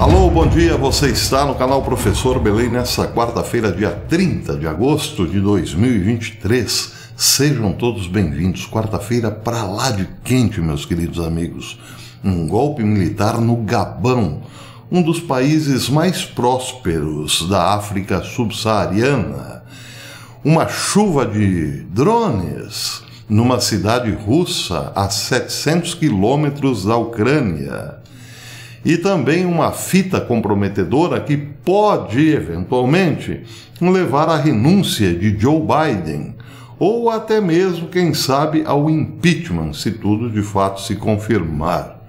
Alô, bom dia, você está no canal Professor Belém nessa quarta-feira, dia 30 de agosto de 2023. Sejam todos bem-vindos. Quarta-feira pra lá de quente, meus queridos amigos. Um golpe militar no Gabão, um dos países mais prósperos da África subsaariana. Uma chuva de drones numa cidade russa a 700 quilômetros da Ucrânia. E também uma fita comprometedora que pode, eventualmente, levar à renúncia de Joe Biden, ou até mesmo, quem sabe, ao impeachment, se tudo de fato se confirmar.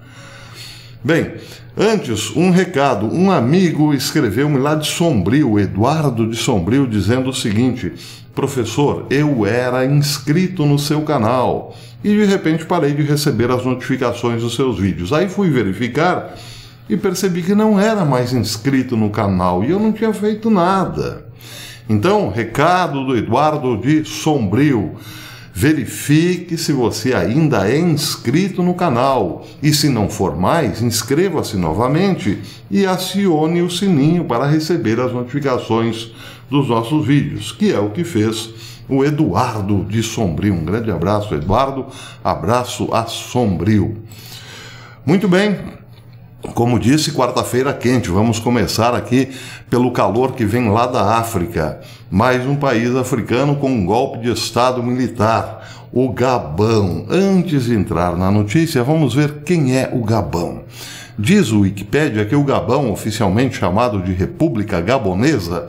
Bem, antes, um recado. Um amigo escreveu-me lá de Sombrio, Eduardo de Sombrio, dizendo o seguinte: professor, eu era inscrito no seu canal e de repente parei de receber as notificações dos seus vídeos. Aí fui verificar e percebi que não era mais inscrito no canal e eu não tinha feito nada. Então, recado do Eduardo de Sombrio: verifique se você ainda é inscrito no canal e, se não for mais, inscreva-se novamente e acione o sininho para receber as notificações dos nossos vídeos, que é o que fez o Eduardo de Sombrio. Um grande abraço, Eduardo, abraço a Sombrio. Muito bem. Como disse, quarta-feira quente. Vamos começar aqui pelo calor que vem lá da África. Mais um país africano com um golpe de Estado militar, o Gabão. Antes de entrar na notícia, vamos ver quem é o Gabão. Diz o Wikipédia que o Gabão, oficialmente chamado de República Gabonesa,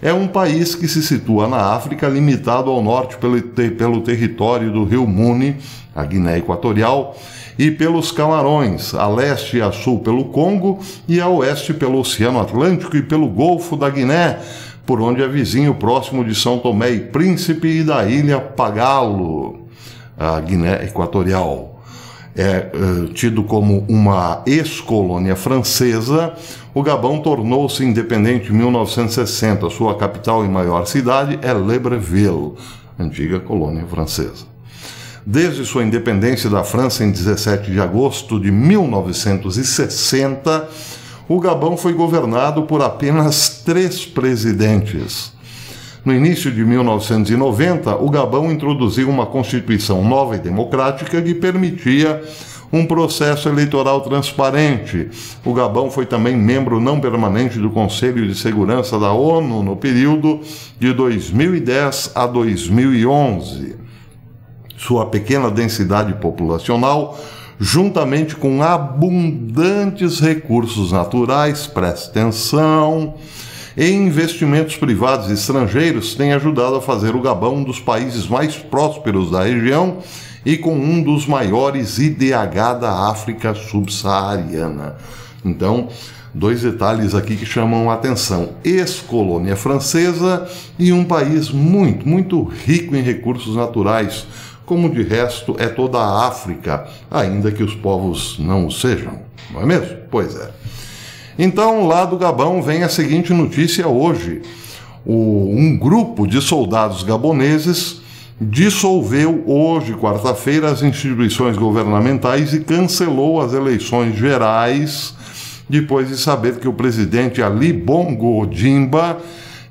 é um país que se situa na África, limitado ao norte pelo território do Rio Muni, a Guiné Equatorial, e pelos Camarões, a leste e a sul pelo Congo e a oeste pelo Oceano Atlântico e pelo Golfo da Guiné, por onde é vizinho próximo de São Tomé e Príncipe e da ilha Pagalo, a Guiné Equatorial. Tido como uma ex-colônia francesa, o Gabão tornou-se independente em 1960. Sua capital e maior cidade é Libreville, antiga colônia francesa. Desde sua independência da França em 17 de agosto de 1960, o Gabão foi governado por apenas 3 presidentes. No início de 1990, o Gabão introduziu uma constituição nova e democrática que permitia um processo eleitoral transparente. O Gabão foi também membro não permanente do Conselho de Segurança da ONU no período de 2010 a 2011. Sua pequena densidade populacional, juntamente com abundantes recursos naturais, preste atenção, e investimentos privados e estrangeiros, tem ajudado a fazer o Gabão um dos países mais prósperos da região e com um dos maiores IDH da África subsaariana. Então, 2 detalhes aqui que chamam a atenção: ex-colônia francesa e um país muito, muito rico em recursos naturais, como de resto é toda a África, ainda que os povos não o sejam, não é mesmo? Pois é. Então, lá do Gabão vem a seguinte notícia hoje: um grupo de soldados gaboneses dissolveu hoje, quarta-feira, as instituições governamentais e cancelou as eleições gerais, depois de saber que o presidente Ali Bongo Ondimba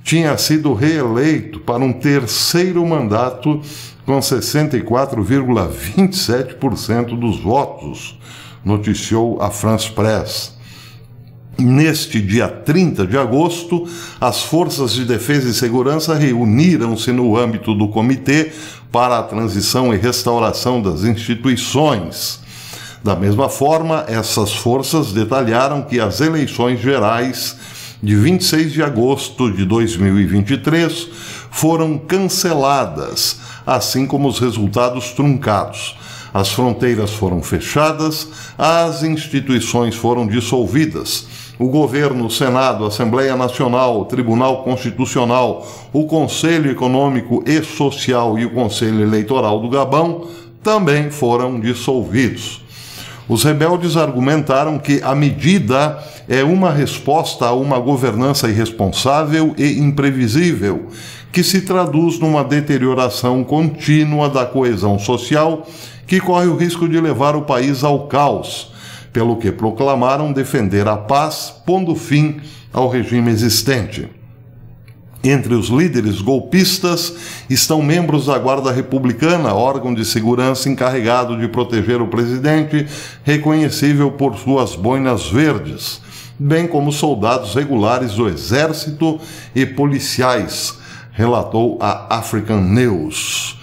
tinha sido reeleito para um 3º mandato com 64,27% dos votos, noticiou a France Press. Neste dia 30 de agosto, as Forças de Defesa e Segurança reuniram-se no âmbito do Comitê para a Transição e Restauração das Instituições. Da mesma forma, essas forças detalharam que as eleições gerais de 26 de agosto de 2023 foram canceladas, assim como os resultados truncados. As fronteiras foram fechadas, as instituições foram dissolvidas. O governo, o Senado, a Assembleia Nacional, o Tribunal Constitucional, o Conselho Econômico e Social e o Conselho Eleitoral do Gabão também foram dissolvidos. Os rebeldes argumentaram que a medida é uma resposta a uma governança irresponsável e imprevisível, que se traduz numa deterioração contínua da coesão social, que corre o risco de levar o país ao caos, pelo que proclamaram defender a paz, pondo fim ao regime existente. Entre os líderes golpistas estão membros da Guarda Republicana, órgão de segurança encarregado de proteger o presidente, reconhecível por suas boinas verdes, bem como soldados regulares do exército e policiais, relatou a African News.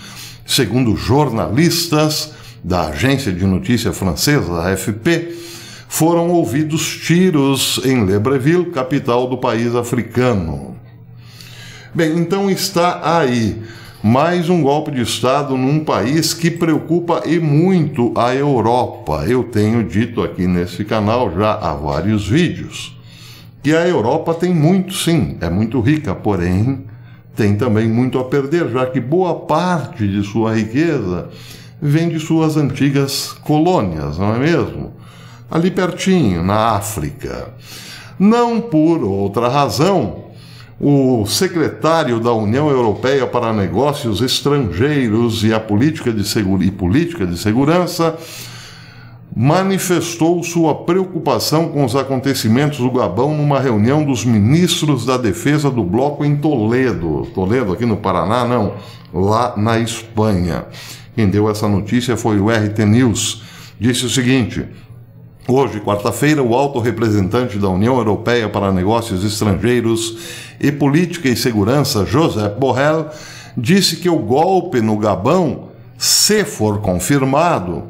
Segundo jornalistas da agência de notícia francesa, a AFP, foram ouvidos tiros em Libreville, capital do país africano. Bem, então está aí mais um golpe de Estado num país que preocupa e muito a Europa. Eu tenho dito aqui nesse canal já há vários vídeos que a Europa tem muito, sim, é muito rica, porém tem também muito a perder, já que boa parte de sua riqueza vem de suas antigas colônias, não é mesmo? Ali pertinho, na África. Não por outra razão, o secretário da União Europeia para Negócios Estrangeiros e a Política de Segurança manifestou sua preocupação com os acontecimentos do Gabão numa reunião dos ministros da Defesa do Bloco em Toledo. Toledo, aqui no Paraná, não, lá na Espanha. Quem deu essa notícia foi o RT News. Disse o seguinte: hoje, quarta-feira, o alto representante da União Europeia para Negócios Estrangeiros e Política e Segurança, Josep Borrell, disse que o golpe no Gabão, se for confirmado,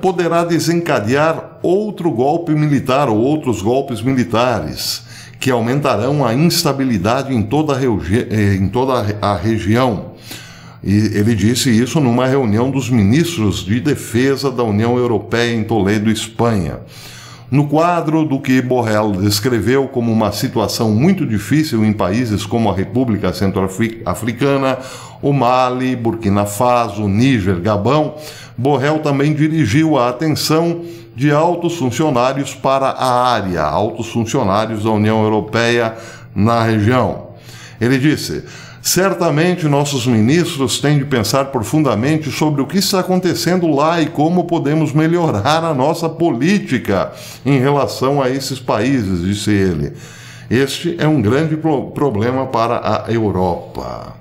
poderá desencadear outro golpe militar ou outros golpes militares que aumentarão a instabilidade em toda a região. E ele disse isso numa reunião dos ministros de defesa da União Europeia em Toledo, Espanha. No quadro do que Borrell descreveu como uma situação muito difícil em países como a República Centro-Africana, o Mali, Burkina Faso, Níger, Gabão, Borrell também dirigiu a atenção de altos funcionários para a área, altos funcionários da União Europeia na região. Ele disse: certamente nossos ministros têm de pensar profundamente sobre o que está acontecendo lá e como podemos melhorar a nossa política em relação a esses países, disse ele. Este é um grande problema para a Europa.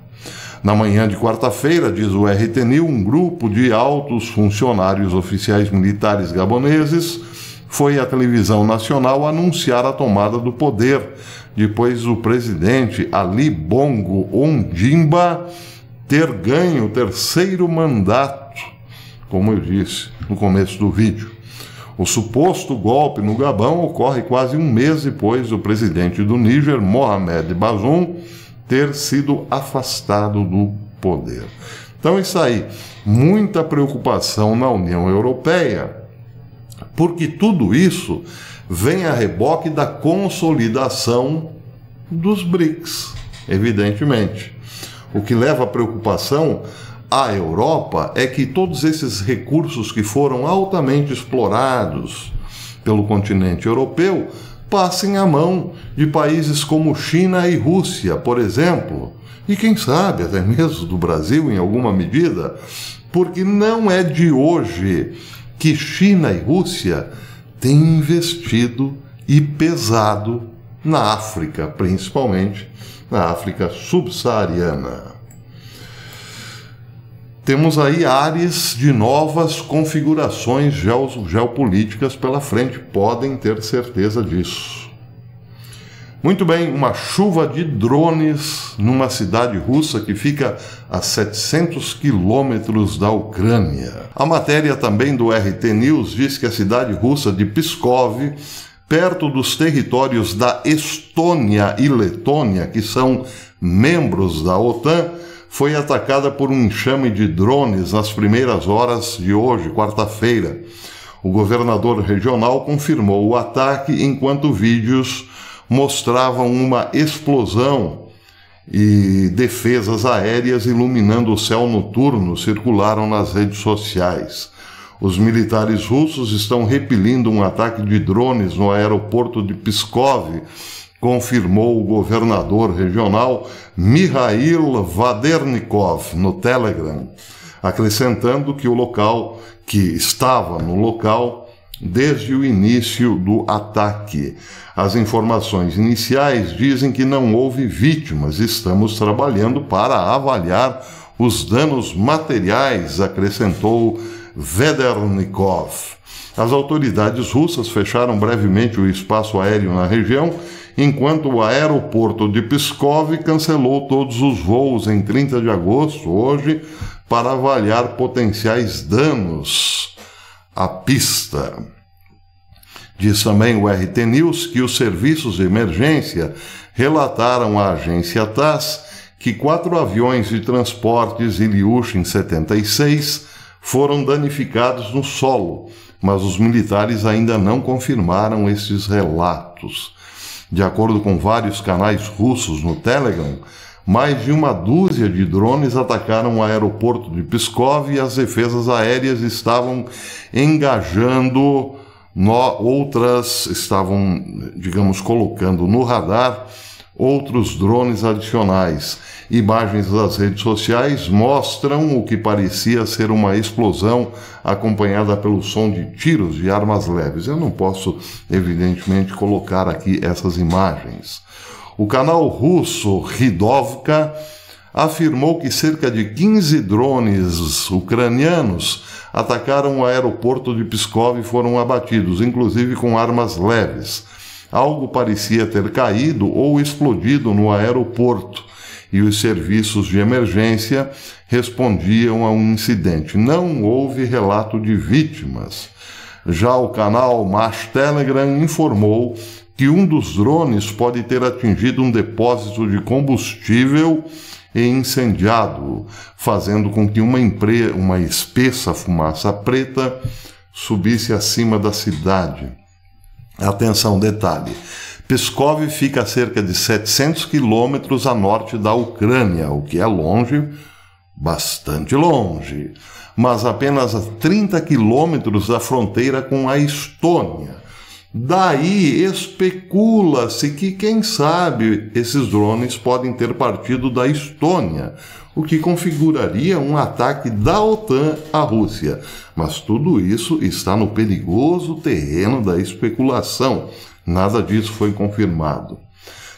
Na manhã de quarta-feira, diz o RTNews, um grupo de altos funcionários oficiais militares gaboneses foi à televisão nacional anunciar a tomada do poder, depois do presidente Ali Bongo Ondimba ter ganho o terceiro mandato, como eu disse no começo do vídeo. O suposto golpe no Gabão ocorre quase um mês depois do presidente do Níger, Mohamed Bazoum, ter sido afastado do poder. Então isso aí, muita preocupação na União Europeia, porque tudo isso vem a reboque da consolidação dos BRICS, evidentemente. O que leva a preocupação à Europa é que todos esses recursos que foram altamente explorados pelo continente europeu passem à mão de países como China e Rússia, por exemplo, e quem sabe até mesmo do Brasil em alguma medida, porque não é de hoje que China e Rússia têm investido e pesado na África, principalmente na África subsaariana. Temos aí áreas de novas configurações geopolíticas pela frente, podem ter certeza disso. Muito bem, uma chuva de drones numa cidade russa que fica a 700 quilômetros da Ucrânia. A matéria também do RT News diz que a cidade russa de Pskov, perto dos territórios da Estônia e Letônia, que são membros da OTAN, foi atacada por um enxame de drones nas primeiras horas de hoje, quarta-feira. O governador regional confirmou o ataque, enquanto vídeos mostravam uma explosão e defesas aéreas iluminando o céu noturno circularam nas redes sociais. Os militares russos estão repelindo um ataque de drones no aeroporto de Pskov, confirmou o governador regional Mikhail Vadernikov no Telegram, acrescentando que estava no local desde o início do ataque. As informações iniciais dizem que não houve vítimas. Estamos trabalhando para avaliar os danos materiais, acrescentou Vedernikov. As autoridades russas fecharam brevemente o espaço aéreo na região, enquanto o aeroporto de Pskov cancelou todos os voos em 30 de agosto, hoje, para avaliar potenciais danos à pista. Diz também o RT News que os serviços de emergência relataram à agência TASS que 4 aviões de transportes Ilyushin 76 foram danificados no solo, mas os militares ainda não confirmaram esses relatos. De acordo com vários canais russos no Telegram, mais de 12 de drones atacaram o aeroporto de Pskov e as defesas aéreas estavam engajando colocando no radar outros drones adicionais. Imagens das redes sociais mostram o que parecia ser uma explosão acompanhada pelo som de tiros de armas leves. Eu não posso, evidentemente, colocar aqui essas imagens. O canal russo Ridovka afirmou que cerca de 15 drones ucranianos atacaram o aeroporto de Pskov e foram abatidos, inclusive com armas leves. Algo parecia ter caído ou explodido no aeroporto e os serviços de emergência respondiam a um incidente. Não houve relato de vítimas. Já o canal Mash Telegram informou que um dos drones pode ter atingido um depósito de combustível e incendiado, fazendo com que uma espessa fumaça preta subisse acima da cidade. Atenção, detalhe. Pskov fica a cerca de 700 quilômetros a norte da Ucrânia, o que é longe, bastante longe, mas apenas a 30 quilômetros da fronteira com a Estônia. Daí especula-se que, quem sabe, esses drones podem ter partido da Estônia, o que configuraria um ataque da OTAN à Rússia. Mas tudo isso está no perigoso terreno da especulação. Nada disso foi confirmado.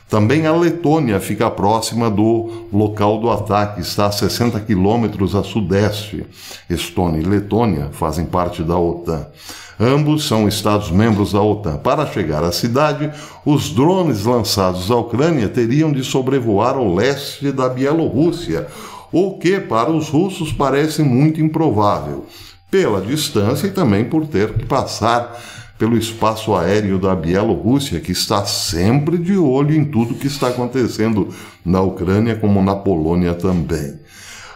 Também a Letônia fica próxima do local do ataque, está a 60 quilômetros a sudeste. Estônia e Letônia fazem parte da OTAN. Ambos são Estados-membros da OTAN. Para chegar à cidade, os drones lançados à Ucrânia teriam de sobrevoar o leste da Bielorrússia, o que para os russos parece muito improvável, pela distância e também por ter que passar pelo espaço aéreo da Bielorrússia, que está sempre de olho em tudo que está acontecendo na Ucrânia, como na Polônia também.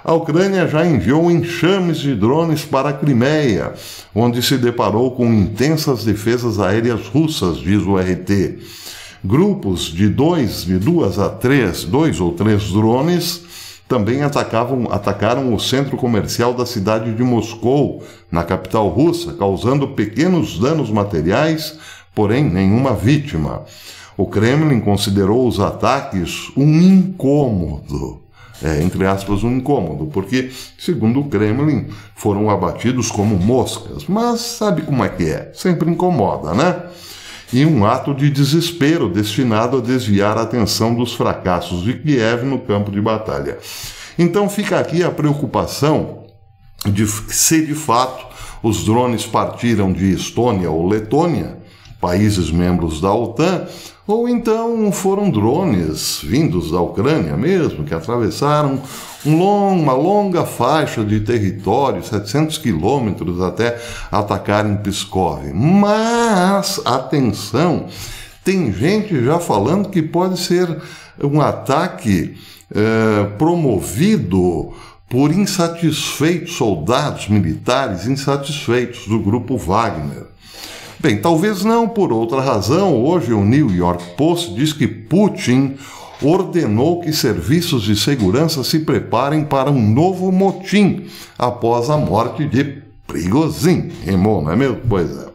A Ucrânia já enviou enxames de drones para a Crimeia, onde se deparou com intensas defesas aéreas russas, diz o RT. Grupos de 2 ou 3 drones também atacaram o centro comercial da cidade de Moscou, na capital russa, causando pequenos danos materiais, porém nenhuma vítima. O Kremlin considerou os ataques um incômodo. Entre aspas, um incômodo, porque, segundo o Kremlin, foram abatidos como moscas. Mas sabe como é que é? Sempre incomoda, né? E um ato de desespero destinado a desviar a atenção dos fracassos de Kiev no campo de batalha. Então fica aqui a preocupação de se de fato os drones partiram de Estônia ou Letônia, países membros da OTAN, ou então foram drones vindos da Ucrânia mesmo, que atravessaram uma longa faixa de território, 700 quilômetros, até atacar em Pskov. Mas, atenção, tem gente já falando que pode ser um ataque promovido por insatisfeitos soldados militares, insatisfeitos do grupo Wagner. Bem, talvez não por outra razão. Hoje o New York Post diz que Putin ordenou que serviços de segurança se preparem para um novo motim após a morte de Prigozhin. Rimou, não é mesmo? Pois é.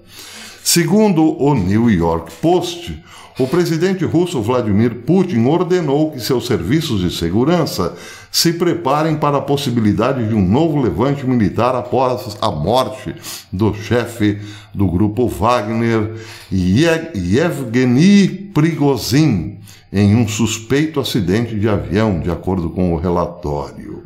Segundo o New York Post, o presidente russo Vladimir Putin ordenou que seus serviços de segurança se preparem para a possibilidade de um novo levante militar após a morte do chefe do grupo Wagner, Yevgeny Prigozhin, em um suspeito acidente de avião, de acordo com o relatório.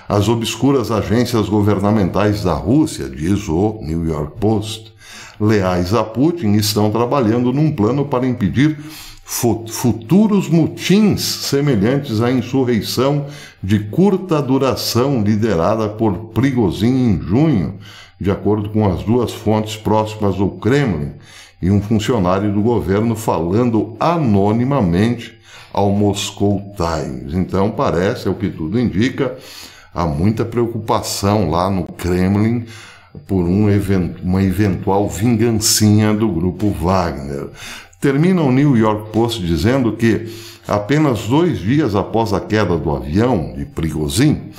As obscuras agências governamentais da Rússia, diz o New York Post, leais a Putin, estão trabalhando num plano para impedir futuros motins semelhantes à insurreição de curta duração liderada por Prigozhin em junho, de acordo com as duas fontes próximas ao Kremlin e um funcionário do governo falando anonimamente ao Moscow Times. Então parece, é o que tudo indica, há muita preocupação lá no Kremlin por uma eventual vingancinha do grupo Wagner. Termina o New York Post dizendo que, apenas 2 dias após a queda do avião de Prigozhin,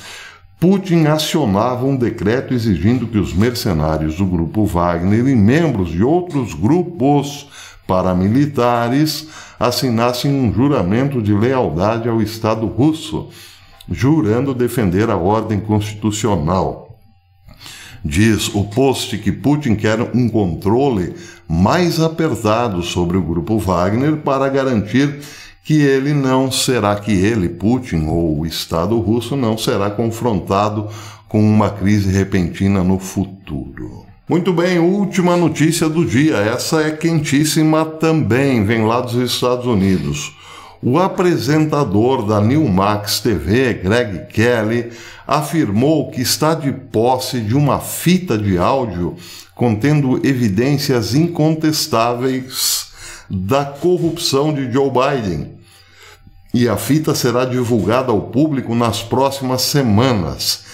Putin acionava um decreto exigindo que os mercenários do grupo Wagner e membros de outros grupos paramilitares assinassem um juramento de lealdade ao Estado russo, jurando defender a ordem constitucional. Diz o Post que Putin quer um controle mais apertado sobre o grupo Wagner para garantir que ele, Putin, ou o Estado russo, não será confrontado com uma crise repentina no futuro. Muito bem, última notícia do dia. Essa é quentíssima também, vem lá dos Estados Unidos. O apresentador da Newmax TV, Greg Kelly, afirmou que está de posse de uma fita de áudio contendo evidências incontestáveis da corrupção de Joe Biden. E a fita será divulgada ao público nas próximas semanas.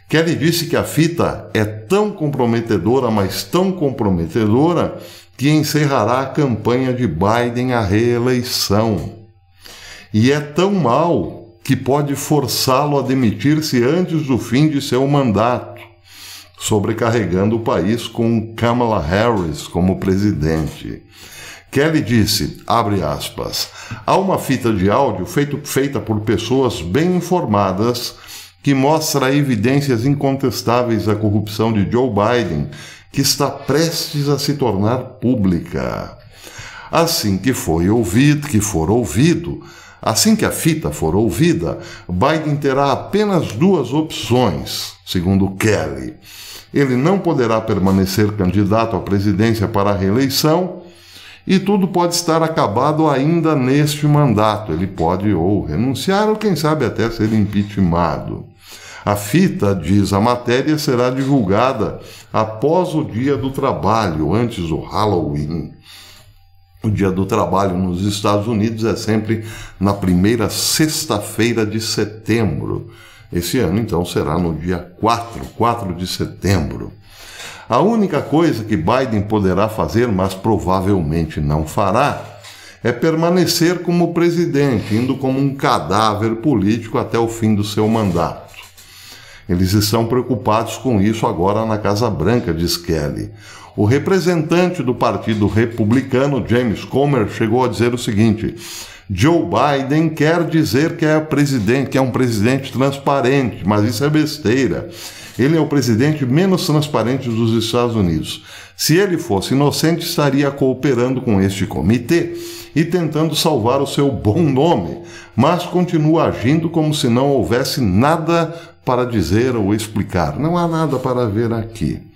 Kelly disse que a fita é tão comprometedora, mas tão comprometedora, que encerrará a campanha de Biden à reeleição. E é tão mal que pode forçá-lo a demitir-se antes do fim de seu mandato, sobrecarregando o país com Kamala Harris como presidente. Kelly disse, abre aspas, há uma fita de áudio feita por pessoas bem informadas que mostra evidências incontestáveis da corrupção de Joe Biden, que está prestes a se tornar pública. Assim que a fita for ouvida, Biden terá apenas 2 opções, segundo Kelly. Ele não poderá permanecer candidato à presidência para a reeleição e tudo pode estar acabado ainda neste mandato. Ele pode ou renunciar ou, quem sabe, até ser impeachmentado. A fita, diz a matéria, será divulgada após o Dia do Trabalho, antes do Halloween. O Dia do Trabalho nos Estados Unidos é sempre na primeira sexta-feira de setembro. Esse ano, então, será no dia 4 de setembro. A única coisa que Biden poderá fazer, mas provavelmente não fará, é permanecer como presidente, indo como um cadáver político até o fim do seu mandato. Eles estão preocupados com isso agora na Casa Branca, diz Kelly. O representante do Partido Republicano, James Comer, chegou a dizer o seguinte: Joe Biden quer dizer que é um presidente transparente, mas isso é besteira. Ele é o presidente menos transparente dos Estados Unidos. Se ele fosse inocente, estaria cooperando com este comitê e tentando salvar o seu bom nome, mas continua agindo como se não houvesse nada para dizer ou explicar. Não há nada para ver aqui.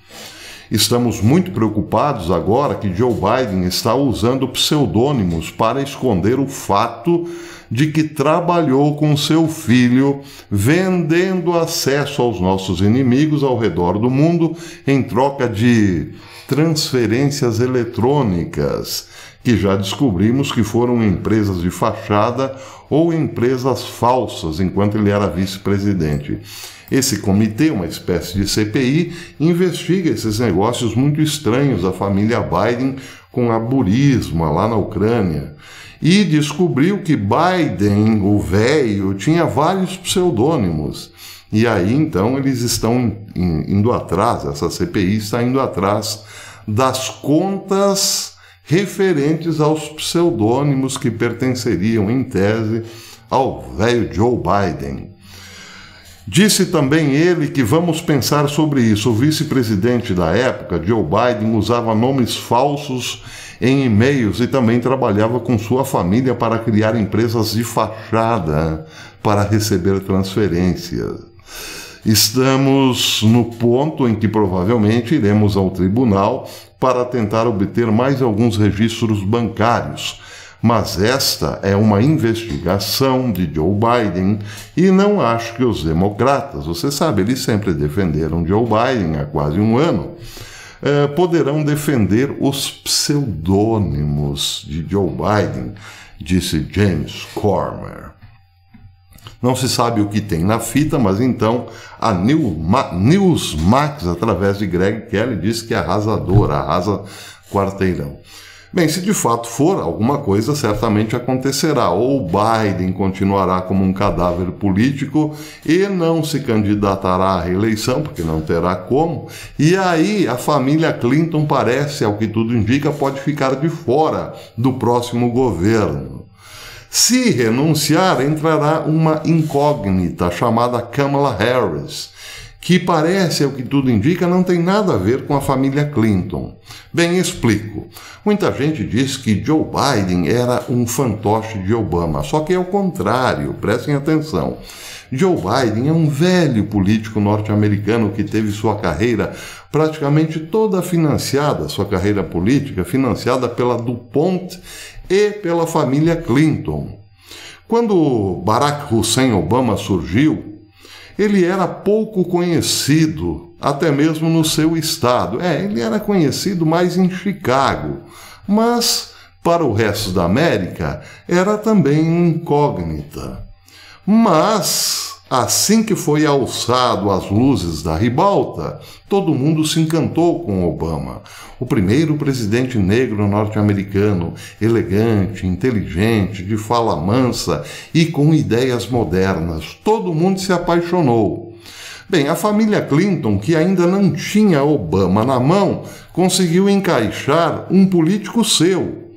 Estamos muito preocupados agora que Joe Biden está usando pseudônimos para esconder o fato de que trabalhou com seu filho, vendendo acesso aos nossos inimigos ao redor do mundo em troca de transferências eletrônicas, que já descobrimos que foram empresas de fachada ou empresas falsas enquanto ele era vice-presidente. Esse comitê, uma espécie de CPI, investiga esses negócios muito estranhos da família Biden com a Burisma lá na Ucrânia e descobriu que Biden, o velho, tinha vários pseudônimos. E aí, então, eles estão indo atrás, essa CPI está indo atrás das contas referentes aos pseudônimos que pertenceriam, em tese, ao velho Joe Biden. Disse também ele que vamos pensar sobre isso. O vice-presidente da época, Joe Biden, usava nomes falsos em e-mails e também trabalhava com sua família para criar empresas de fachada para receber transferências. Estamos no ponto em que provavelmente iremos ao tribunal para tentar obter mais alguns registros bancários. Mas esta é uma investigação de Joe Biden e não acho que os democratas, você sabe, eles sempre defenderam Joe Biden há quase um ano, poderão defender os pseudônimos de Joe Biden, disse James Comer. Não se sabe o que tem na fita, mas então a Newsmax, através de Greg Kelly, diz que é arrasadora, arrasa quarteirão. Bem, se de fato for, alguma coisa certamente acontecerá. Ou Biden continuará como um cadáver político e não se candidatará à reeleição, porque não terá como. E aí a família Clinton parece, ao que tudo indica, pode ficar de fora do próximo governo. Se renunciar, entrará uma incógnita chamada Kamala Harris, que parece, ao que tudo indica, não tem nada a ver com a família Clinton. Bem, explico. Muita gente diz que Joe Biden era um fantoche de Obama, só que é o contrário, prestem atenção. Joe Biden é um velho político norte-americano que teve sua carreira praticamente toda financiada, sua carreira política financiada pela DuPont e pela família Clinton. Quando Barack Hussein Obama surgiu, ele era pouco conhecido, até mesmo no seu estado. Ele era conhecido mais em Chicago, mas para o resto da América era também incógnita. Mas, assim que foi alçado às luzes da ribalta, todo mundo se encantou com Obama. O primeiro presidente negro norte-americano, elegante, inteligente, de fala mansa e com ideias modernas. Todo mundo se apaixonou. Bem, a família Clinton, que ainda não tinha Obama na mão, conseguiu encaixar um político seu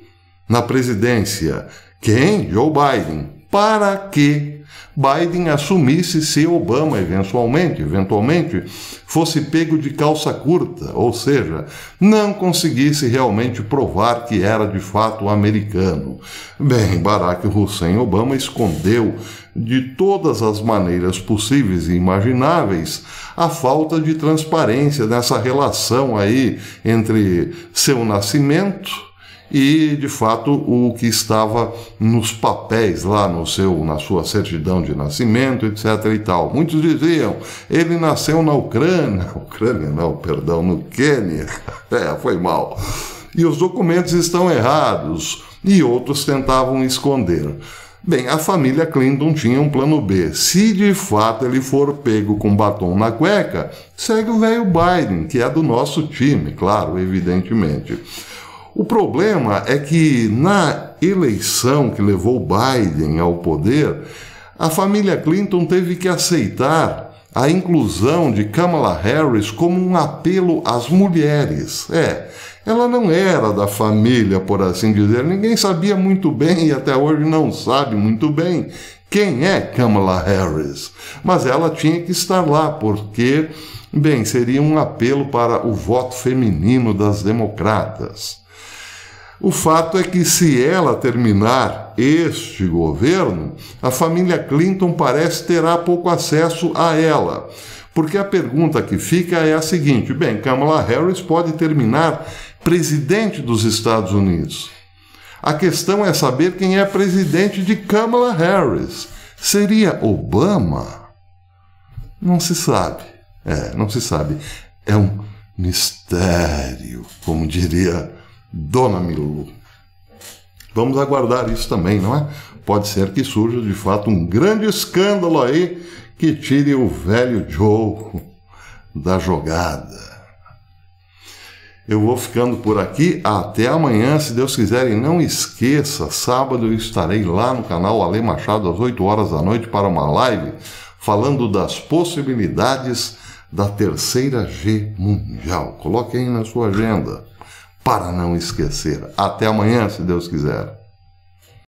na presidência. Quem? Joe Biden. Para que Biden assumisse se Obama eventualmente fosse pego de calça curta, ou seja, não conseguisse realmente provar que era de fato americano. Bem, Barack Hussein Obama escondeu de todas as maneiras possíveis e imagináveis a falta de transparência nessa relação aí entre seu nascimento e, de fato, o que estava nos papéis lá na sua certidão de nascimento, etc. e tal. Muitos diziam, ele nasceu na Ucrânia. No Quênia. Foi mal. E os documentos estão errados. E outros tentavam esconder. Bem, a família Clinton tinha um plano B. Se de fato ele for pego com batom na cueca, segue o velho Biden, que é do nosso time, claro, evidentemente. O problema é que na eleição que levou Biden ao poder, a família Clinton teve que aceitar a inclusão de Kamala Harris como um apelo às mulheres. Ela não era da família, por assim dizer. Ninguém sabia muito bem e até hoje não sabe muito bem quem é Kamala Harris. Mas ela tinha que estar lá porque, bem, seria um apelo para o voto feminino das democratas. O fato é que se ela terminar este governo, a família Clinton parece terá pouco acesso a ela. Porque a pergunta que fica é a seguinte, bem, Kamala Harris pode terminar presidente dos Estados Unidos. A questão é saber quem é presidente de Kamala Harris. Seria Obama? Não se sabe. Não se sabe. É um mistério, como diria Dona Milu. Vamos aguardar isso também, não é? Pode ser que surja de fato um grande escândalo aí que tire o velho Joe da jogada. Eu vou ficando por aqui. Até amanhã, se Deus quiser. E não esqueça, sábado eu estarei lá no canal Ale Machado às 8 horas da noite para uma live falando das possibilidades da terceira G mundial. Coloque aí na sua agenda. para não esquecer. Até amanhã, se Deus quiser.